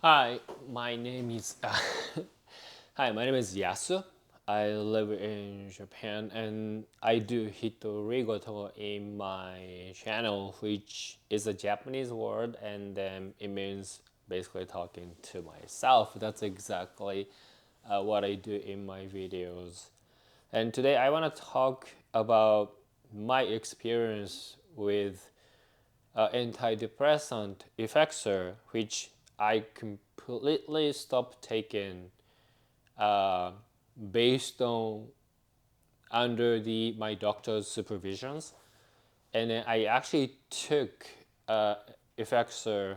Hi, my name is Hi, my name is Yasu. I live in Japan and I do hitorigoto in my channel, which is a Japanese word, and then it means basically talking to myself. That's exactly what I do in my videos. And today I want to talk about my experience with antidepressant Effexor, which I completely stopped taking uh, based on under the my doctor's supervisions, and then I actually took Effexor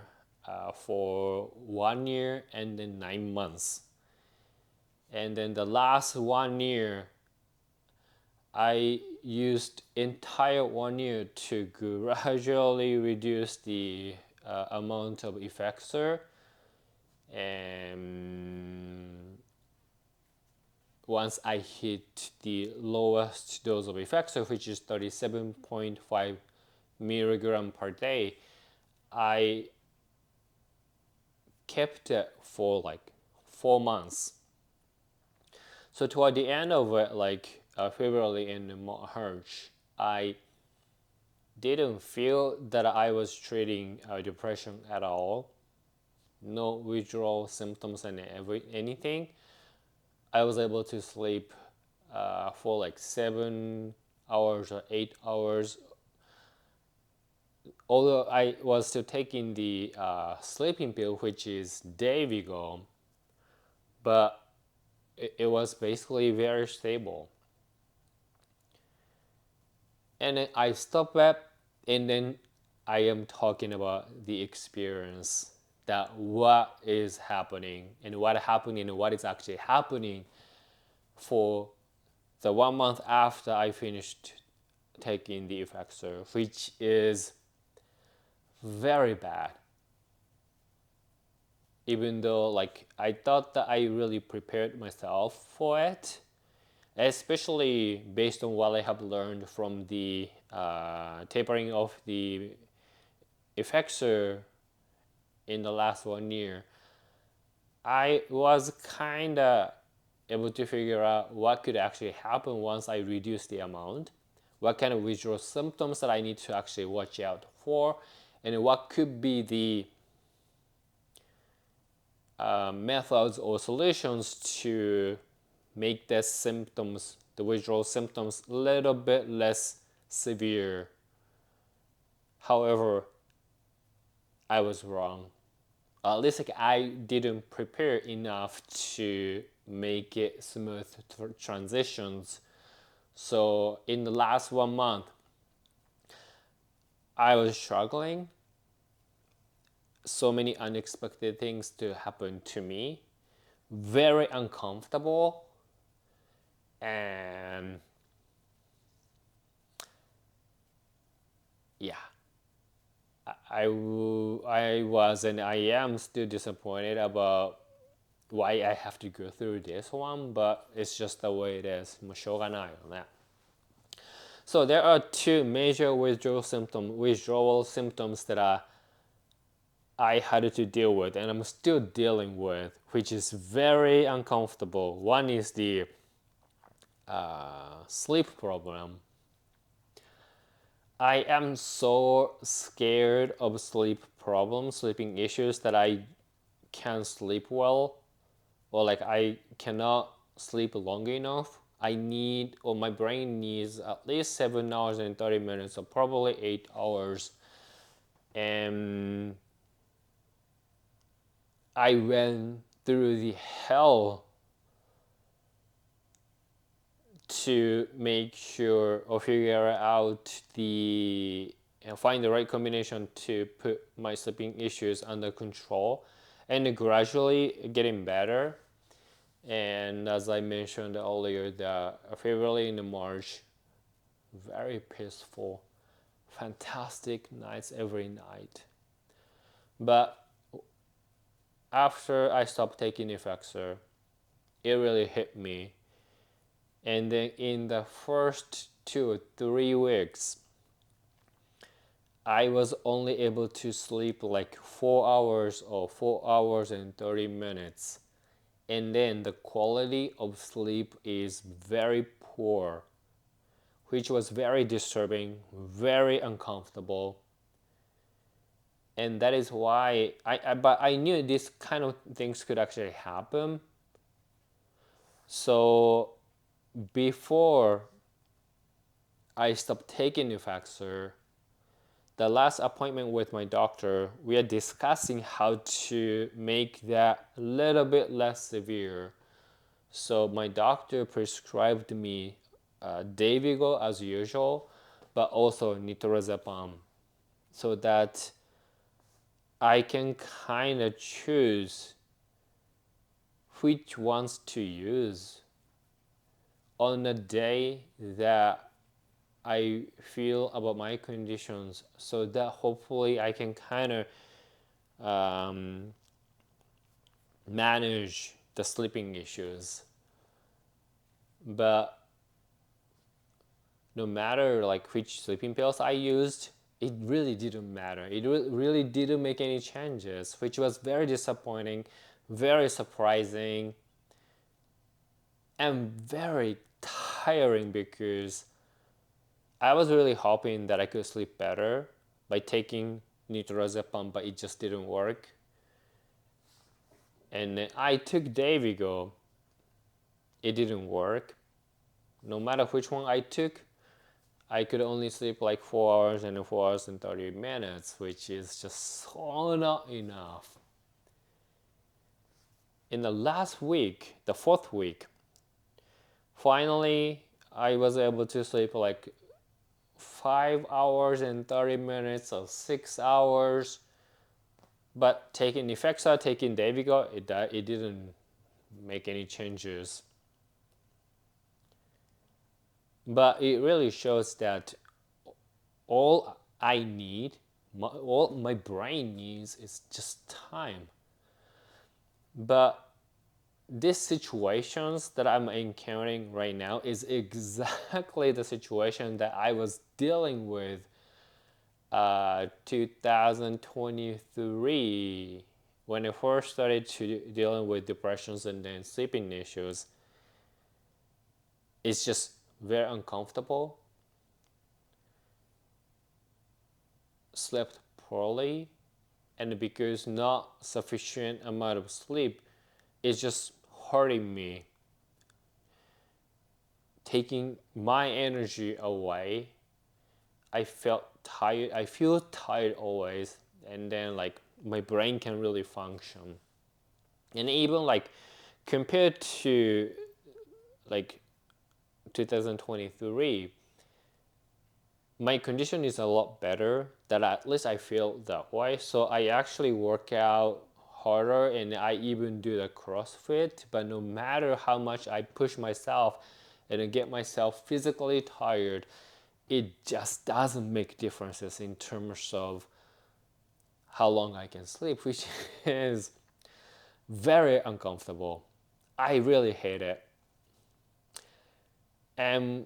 for 1 year and then 9 months, and then the last 1 year I used entire 1 year to gradually reduce the amount of Effexor, and once I hit the lowest dose of Effexor, which is 37.5 milligram per day, I kept it for like 4 months. So toward the end of it, like February and March, I didn't feel that I was treating depression at all. No withdrawal symptoms and anything. I was able to sleep for like 7 hours or 8 hours. Although I was still taking the sleeping pill, which is Davigo, but it was basically very stable. And then I stopped that, and then I am talking about the experience, that what is happening and what happened and what is actually happening for the 1 month after I finished taking the Effexor, which is very bad. Even though like I thought that I really prepared myself for it, especially based on what I have learned from the tapering of the Effexor in the last 1 year. I was kind of able to figure out what could actually happen once I reduce the amount, what kind of visual symptoms that I need to actually watch out for, and what could be the methods or solutions to make the withdrawal symptoms, a little bit less severe. However, I was wrong. At least like I didn't prepare enough to make it smooth transitions. So in the last 1 month, I was struggling. So many unexpected things to happen to me. Very uncomfortable, and yeah, I was and I am still disappointed about why I have to go through this one, but it's just the way it is. もうしょうがないよね。So there are two major withdrawal symptoms that I had to deal with, and I'm still dealing with, which is very uncomfortable. One is the sleep problem. I am so scared of sleeping issues, that I can't sleep well, or like I cannot sleep long enough. Or my brain needs at least 7 hours and 30 minutes, so probably 8 hours. And I went through the hell to make sure or figure out find the right combination to put my sleeping issues under control, and gradually getting better. And as I mentioned earlier, the February and March, very peaceful, fantastic nights every night. But after I stopped taking Effexor, it really hit me. And then in the first 2 or 3 weeks, I was only able to sleep like 4 hours or 4 hours and 30 minutes. And then the quality of sleep is very poor, which was very disturbing, very uncomfortable. And that is why but I knew this kind of things could actually happen. So before I stopped taking Effexor, the last appointment with my doctor, we are discussing how to make that a little bit less severe. So my doctor prescribed me Dayvigo as usual, but also nitrazepam, so that I can kind of choose which ones to use on a day that I feel about my conditions, so that hopefully I can kind of manage the sleeping issues. But no matter like which sleeping pills I used, it really didn't matter. It really didn't make any changes, which was very disappointing, very surprising, and very tiring, because I was really hoping that I could sleep better by taking nitrazepam, but it just didn't work. And I took Dayvigo, it didn't work. No matter which one I took, I could only sleep like 4 hours and 4 hours and 30 minutes, which is just so not enough. In the last week, the fourth week, finally I was able to sleep like 5 hours and 30 minutes or 6 hours. But taking Effexor, taking Dayvigo, it didn't make any changes. But it really shows that all I need, all my brain needs, is just time. But these situations that I'm encountering right now is exactly the situation that I was dealing with 2023, when I first started dealing with depressions and then sleeping issues. It's just very uncomfortable, slept poorly, and because not sufficient amount of sleep is just hurting me, taking my energy away. I feel tired always, and then like my brain can really function. And even like compared to like 2023, my condition is a lot better, that at least I feel that way. So I actually work out harder, and I even do the CrossFit. But no matter how much I push myself and get myself physically tired, it just doesn't make differences in terms of how long I can sleep, which is very uncomfortable. I really hate it. And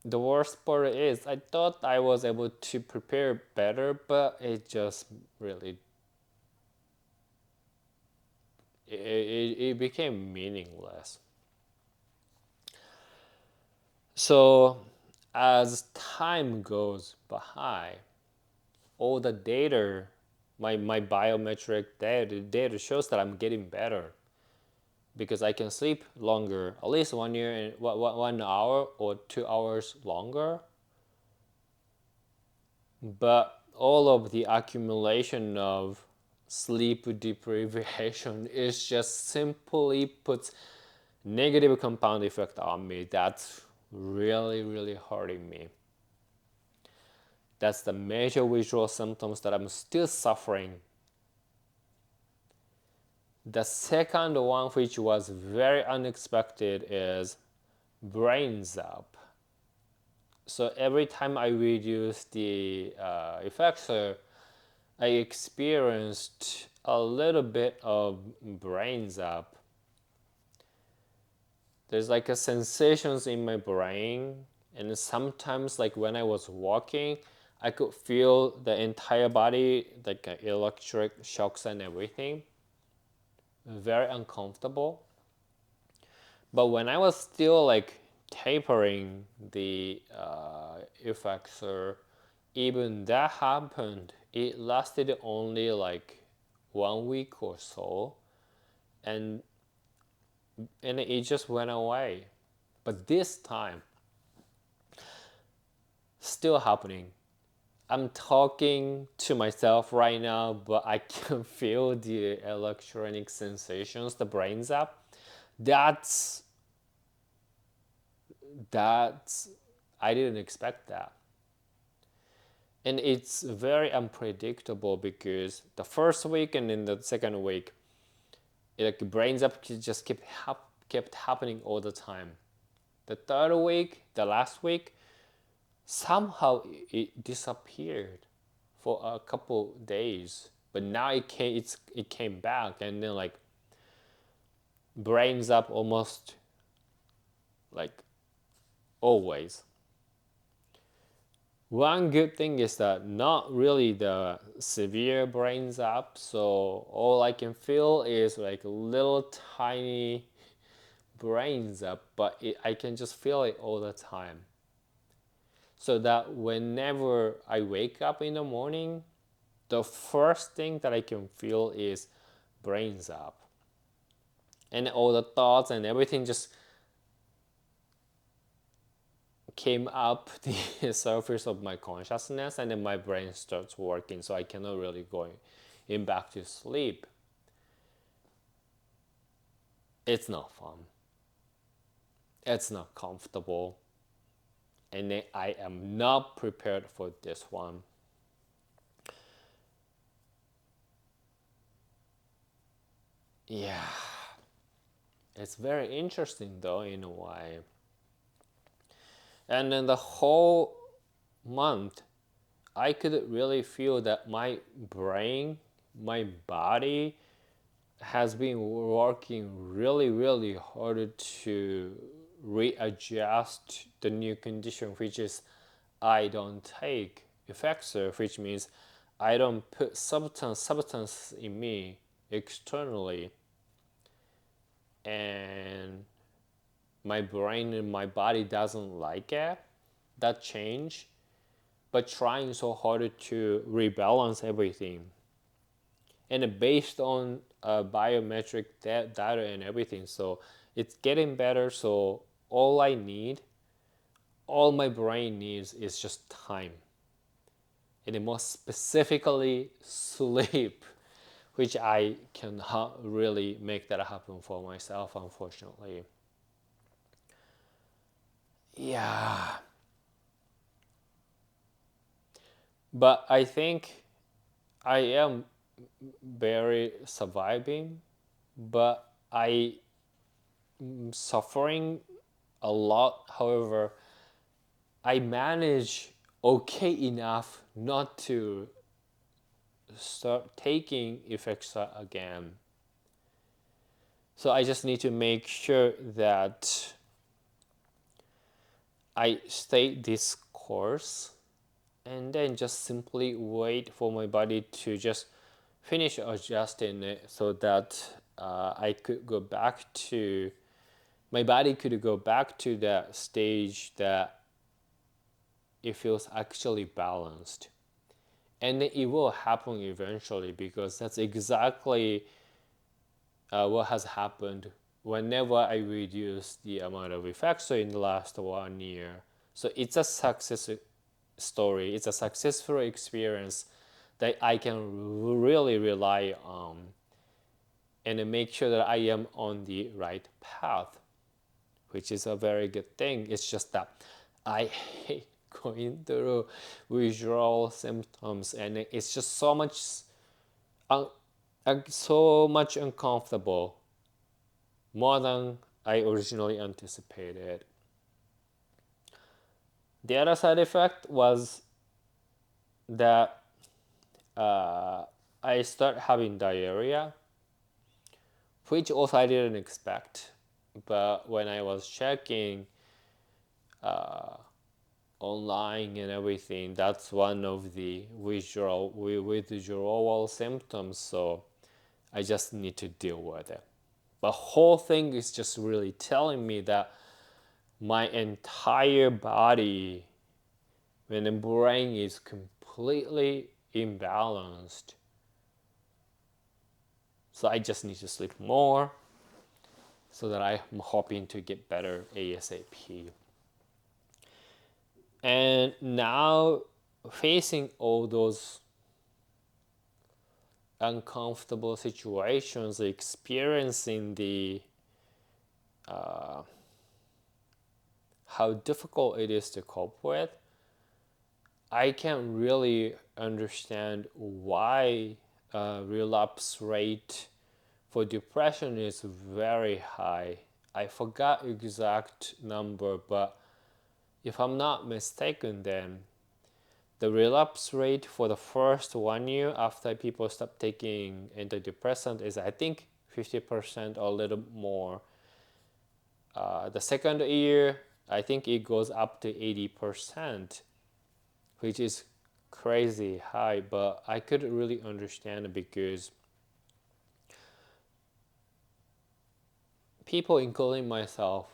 the worst part is, I thought I was able to prepare better, but it just really, it became meaningless. So as time goes by, all the data, my biometric data shows that I'm getting better, because I can sleep longer, at least 1 year and 1 hour or 2 hours longer. But all of the accumulation of sleep deprivation is just simply puts negative compound effect on me. That's really, really hurting me. That's the major withdrawal symptoms that I'm still suffering. The second one, which was very unexpected, is brain zap. So every time I reduce the Effexor, I experienced a little bit of brain zap. There's like a sensations in my brain, and sometimes like when I was walking, I could feel the entire body, like electric shocks and everything. Very uncomfortable. But when I was still like tapering the Effexor, even that happened. It lasted only like 1 week or so, and it just went away. But this time, still happening. I'm talking to myself right now, but I can feel the electronic sensations, the brain zap. That's that's I didn't expect that. And it's very unpredictable because the first week and in the second week, like brains up just kept happening all the time. The third week, the last week, somehow it disappeared for a couple days. But now it came back, and then like brains up almost like always. One good thing is that not really the severe brains up, so all I can feel is like little tiny brains up, but I can just feel it all the time. So that whenever I wake up in the morning, the first thing that I can feel is brains up. And all the thoughts and everything just came up the surface of my consciousness, and then my brain starts working, so I cannot really go in back to sleep. It's not fun. It's not comfortable. And I am not prepared for this one. Yeah. It's very interesting though in a way. And then the whole month, I could really feel that my brain, my body has been working really, really hard to readjust the new condition, which is I don't take Effexor, which means I don't put substance in me externally, and my brain and my body doesn't like it, that change, but trying so hard to rebalance everything. And based on biometric data and everything, so it's getting better. So all my brain needs is just time, and more specifically sleep, which I cannot really make that happen for myself, unfortunately. Yeah, but I think I am very surviving, but I am suffering a lot. However, I manage okay enough not to start taking Effexor again. So I just need to make sure that I stay this course, and then just simply wait for my body to just finish adjusting it, so that I could go back to my body could go back to that stage that it feels actually balanced. And it will happen eventually, because that's exactly what has happened whenever I reduce the amount of Effexor in the last 1 year. So it's a success story. It's a successful experience that I can really rely on, and make sure that I am on the right path, which is a very good thing. It's just that I hate going through withdrawal symptoms, and it's just so much uncomfortable, more than I originally anticipated. The other side effect was that I start having diarrhea, which also I didn't expect. But when I was checking, online and everything. That's one of the withdrawal symptoms. So I just need to deal with it. The whole thing is just really telling me that my entire body, when the brain is completely imbalanced, so I just need to sleep more so that I'm hoping to get better ASAP. And now facing all those uncomfortable situations, experiencing the how difficult it is to cope with, I can't really understand why relapse rate for depression is very high. I forgot exact number, but if I'm not mistaken, then the relapse rate for the first 1 year after people stop taking antidepressant is, I think, 50% or a little more. The second year, I think it goes up to 80%, which is crazy high, but I couldn't really understand it because people, including myself,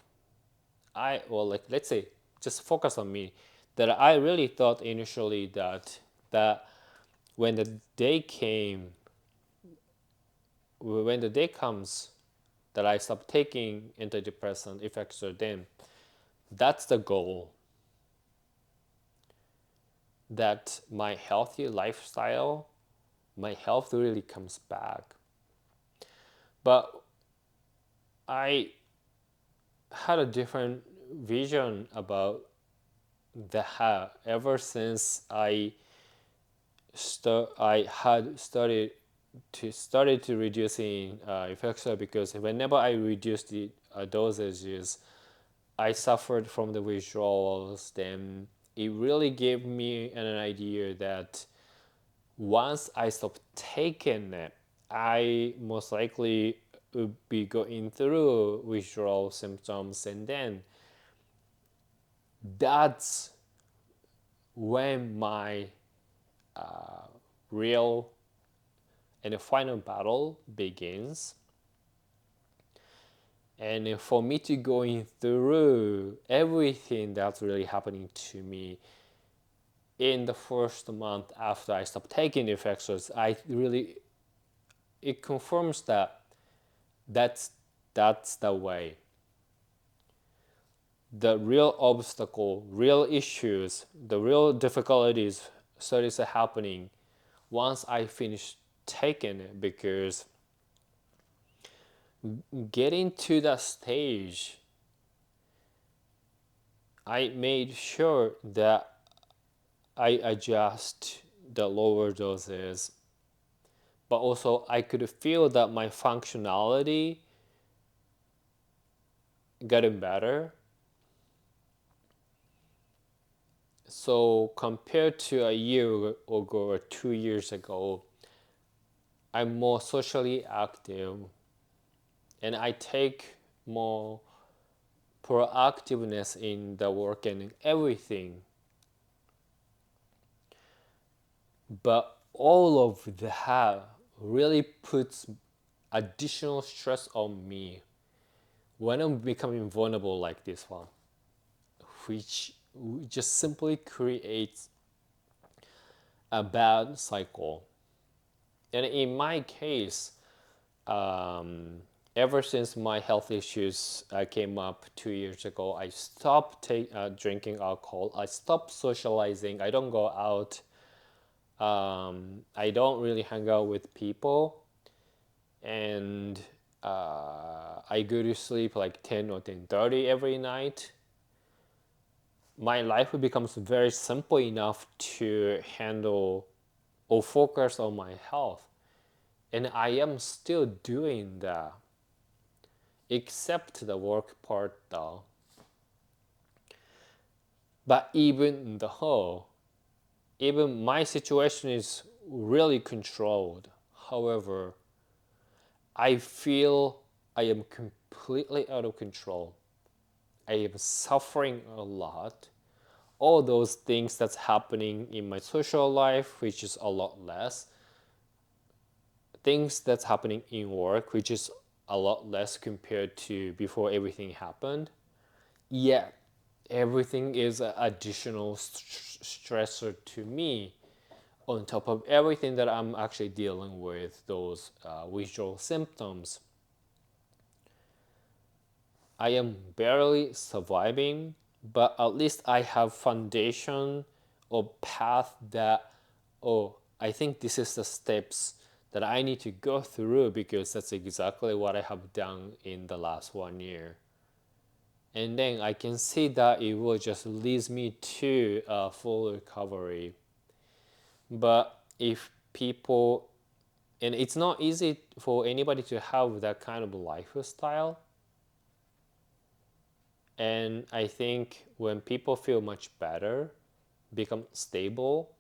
let's say, just focus on me, that I really thought initially that when the day came, when the day comes that I stop taking antidepressant Effexor, then that's the goal. That my healthy lifestyle, my health really comes back. But I had a different vision about the how ever since I had started to reducing Effexor, because whenever I reduced the dosages, I suffered from the withdrawals. Then it really gave me an idea that once I stop taking it, I most likely would be going through withdrawal symptoms, and then that's when my real and the final battle begins. And for me to going through everything that's really happening to me in the first month after I stopped taking the Effexors, it confirms that that's the way. The real obstacle, real issues, the real difficulties started happening once I finished taking it, because getting to that stage, I made sure that I adjust the lower doses, but also I could feel that my functionality getting better. So compared to a year ago or 2 years ago, I'm more socially active and I take more proactiveness in the work and everything. But all of that really puts additional stress on me when I'm becoming vulnerable like this one, which just simply creates a bad cycle. And in my case, ever since my health issues came up 2 years ago, I stopped drinking alcohol. I stopped socializing. I don't go out. I don't really hang out with people. And I go to sleep like 10 or 10:30 every night. My life becomes very simple enough to handle or focus on my health. And I am still doing that, except the work part though. But even even my situation is really controlled. However, I feel I am completely out of control. I am suffering a lot. all those things that's happening in my social life, which is a lot less, things that's happening in work, which is a lot less compared to before everything happened. Yeah, everything is an additional stressor to me on top of everything that I'm actually dealing with, those withdrawal symptoms. I am barely surviving, but at least I have foundation or path that, oh, I think this is the steps that I need to go through, because that's exactly what I have done in the last 1 year. And then I can see that it will just lead me to a full recovery. But if people, and it's not easy for anybody to have that kind of lifestyle. And I think when people feel much better, become stable,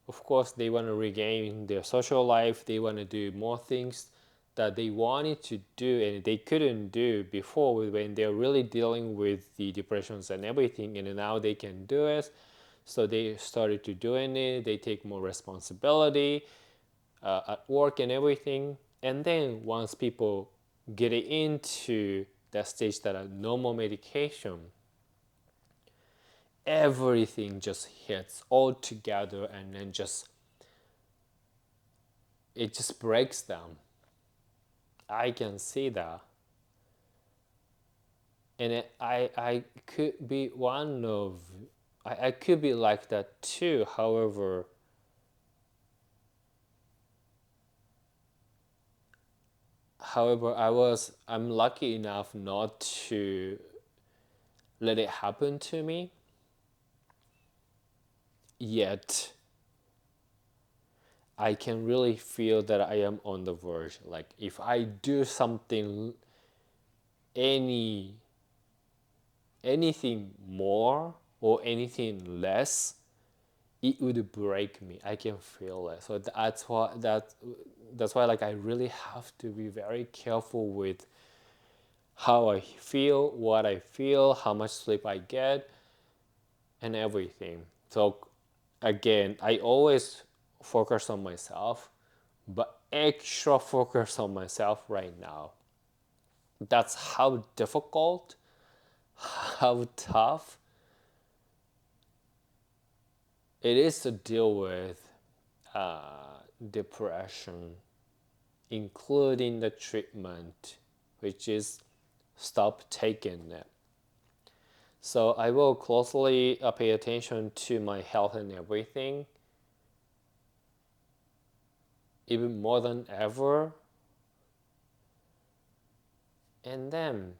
of course they want to regain their social life, they want to do more things that they wanted to do and they couldn't do before when they're really dealing with the depressions and everything, and now they can do it. So they started to doing it, they take more responsibility at work and everything. And then once people get into that stage that are no more medication, everything just hits all together, and then just it just breaks them. I can see that. And I could be one of, I could be like that too. However, I'm lucky enough not to let it happen to me yet. I can really feel that I am on the verge. Like if I do something, any anything more or anything less, it would break me. I can feel it. So that's why like I really have to be very careful with how I feel, what I feel, how much sleep I get, and everything. So again, I always focus on myself, but extra focus on myself right now. That's how difficult, how tough it is to deal with depression, including the treatment, which is stop taking it. So I will closely pay attention to my health and everything, even more than ever. And then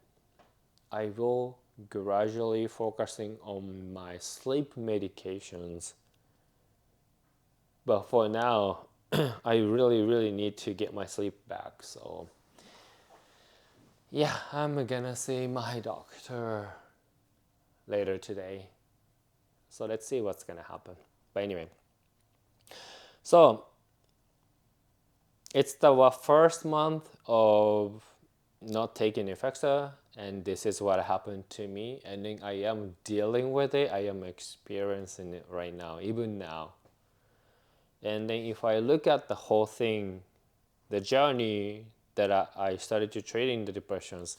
I will gradually focusing on my sleep medications. But for now, I really, really need to get my sleep back. So yeah, I'm gonna see my doctor later today. So let's see what's gonna happen. But anyway, so it's the first month of not taking Effexor, and this is what happened to me. And then I am dealing with it. I am experiencing it right now, even now. And then if I look at the whole thing, the journey that I started to treating the depressions,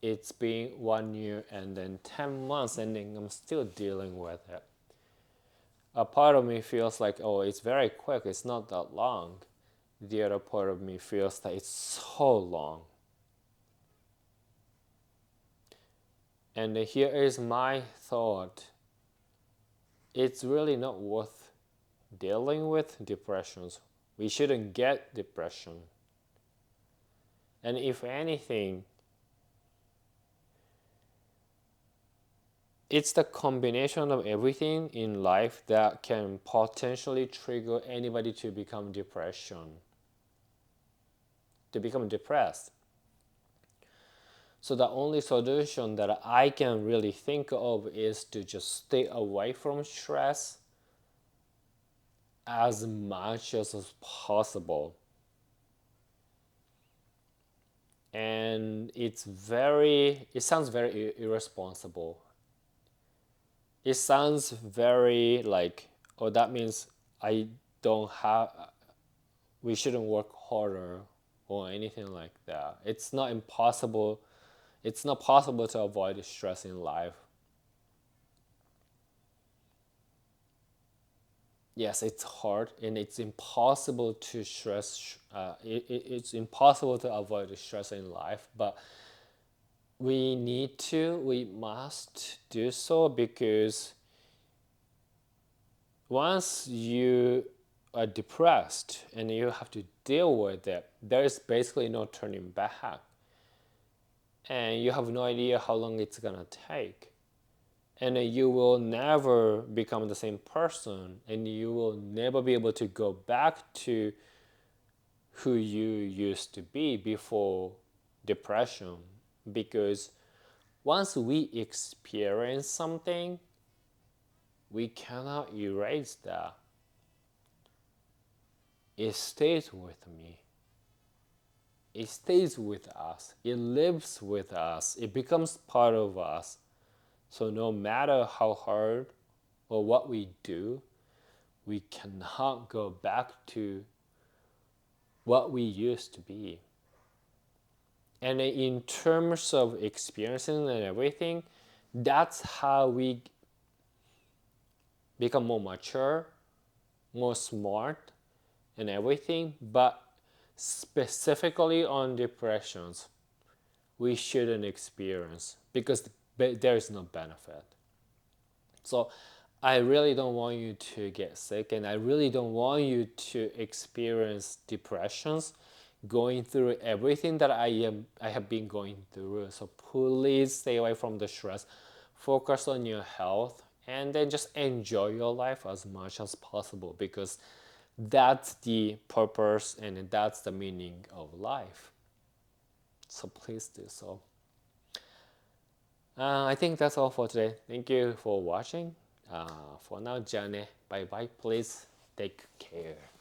it's been 1 year and then 10 months, and then I'm still dealing with it. A part of me feels like, oh, it's very quick, it's not that long. The other part of me feels that it's so long. And here is my thought. It's really not worth dealing with depressions. We shouldn't get depression. And if anything, it's the combination of everything in life that can potentially trigger anybody to become depressed. So the only solution that I can really think of is to just stay away from stress as much as possible. And it sounds very irresponsible. It sounds very like, oh, that means I don't have, we shouldn't work harder or anything like that. It's not impossible. It's not possible to avoid stress in life. Yes, it's hard and it's impossible to stress. It's impossible to avoid the stress in life, but we must do so because once you are depressed and you have to deal with it, there is basically no turning back. And you have no idea how long it's gonna take. And you will never become the same person, and you will never be able to go back to who you used to be before depression. Because once we experience something, we cannot erase that. It stays with me. It stays with us. It lives with us. It becomes part of us. So no matter how hard or what we do, we cannot go back to what we used to be. And in terms of experiencing and everything, that's how we become more mature, more smart, and everything. But specifically on depressions, we shouldn't experience because there is no benefit. So I really don't want you to get sick, and I really don't want you to experience depressions going through everything that I have been going through. So please stay away from the stress. Focus on your health and then just enjoy your life as much as possible because that's the purpose and that's the meaning of life. So please do so. I think that's all for today. Thank you for watching. For now, Jane, bye bye. Please take care.